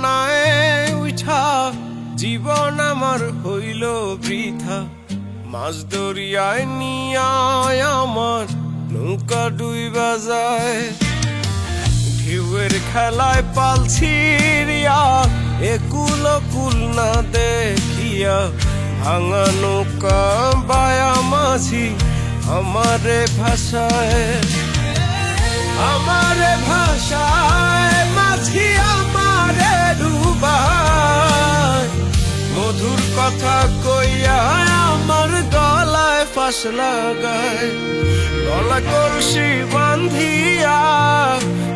নয় উঠা জীবন আমার হইল বৃথা। মাছ দরিয়ায় নিয়ায় আমার নৌকা ডুইবা যায়। ঢেউয়ের খেলায় পাল ছিড়িয়া একুল কুল না দেখিয়া ভাঙা নৌকা বায়া মাঝি আমারে ভাষায়। আমারে ভাষায় মাঝি আমারে ডুবায়। মধুর কথা কইয়া আমার গলায় ফাঁস লাগায়। গলা কলসি বান্ধিয়া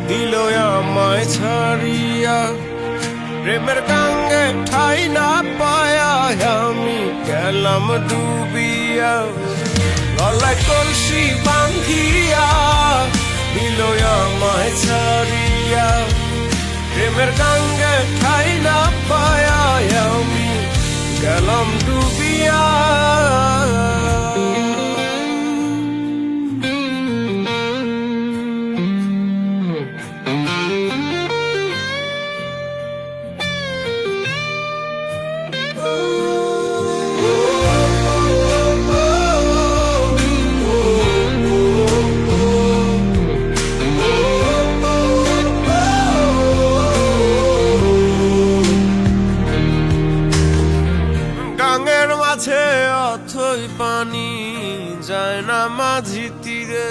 দিল আমায় ছাড়িয়া। প্রেমের গাঙ্গে ঠাই না পায়া আমি গেলাম ডুবিয়া। গলায় কলসি বান্ধিয়া দিল আমায় ছাড়িয়া। প্রেমের গাঙ্গে ঠাই না পায়া আমি গেলাম ডুবিয়া। গাঙের মাঝে অথই পানি যায় না মাঝি তীরে।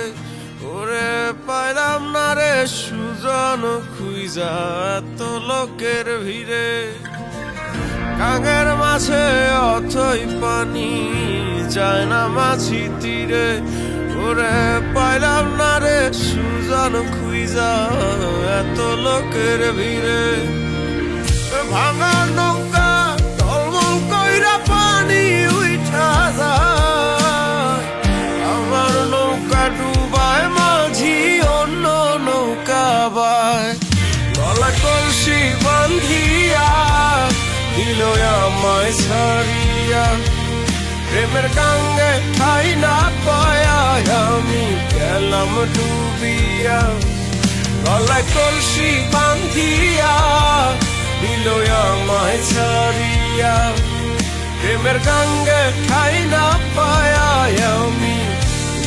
ওরে পাইলাম না রে সুজন খুইজা এত লোকের ভিড়ে। গাঙের মাঝে অথই পানি যায় না মাঝি তীরে। ওরে পাইলাম না রে সুজন খুইজা এত লোকের ভিড়ে। ভাঙা নৌকা টলমল কইরা পানি উঠা যায়। আমার নৌকা ডুবায় মাঝি অন্য নৌকা বায়। গলা কলসি বান্ধিয়া দিল আমায় ছাড়িয়া। প্রেমের গাঙ্গে ঠাই না পায়া আমি গেলাম ডুবিয়া। গলায় কলসি বান্ধিয়া দিল আমায় ছাড়িয়া। প্রেমের গাঙ্গে ঠাই না পায়া আমি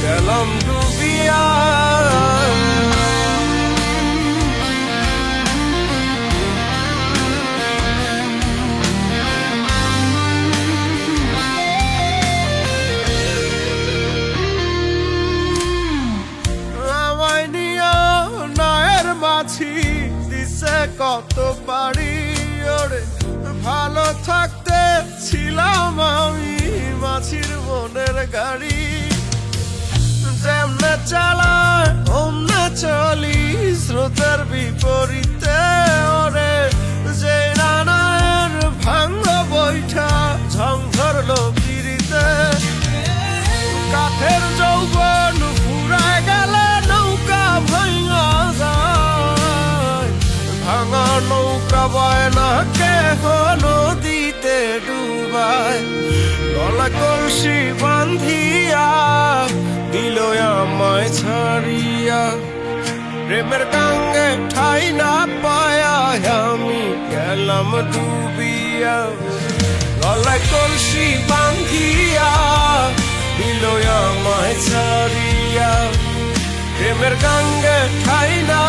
গেলাম ডুবিয়া। আমায় নিয়া নায়ের মাঝি দিছে কত পারি। ওরে ভালো থাকতে ছিলাম আমি মাছির মনের গাড়ি। যেমনে চালায় অমনে চলি স্রোতের বিপরীতে। ওরে যে নানার ভাঙ্গ বৈঠা ঝং ধরলো পিড়িতে। কাঠের যৌবন ফুরায় গেলে নৌকা ভাঙা যায়। ভাঙা নৌকা বয় না কেহ নদীতে ডুবায়। গলা কলসি বান্ধিয়া দিল আমায় ছাড়িয়া। প্রেমের গাঙ্গে ঠাই না পায়া আমি গেলাম ডুবিয়া। গলায় কলসি বান্ধিয়া দিল আমায় ছাড়িয়া। প্রেমের গাঙ্গে ঠাই না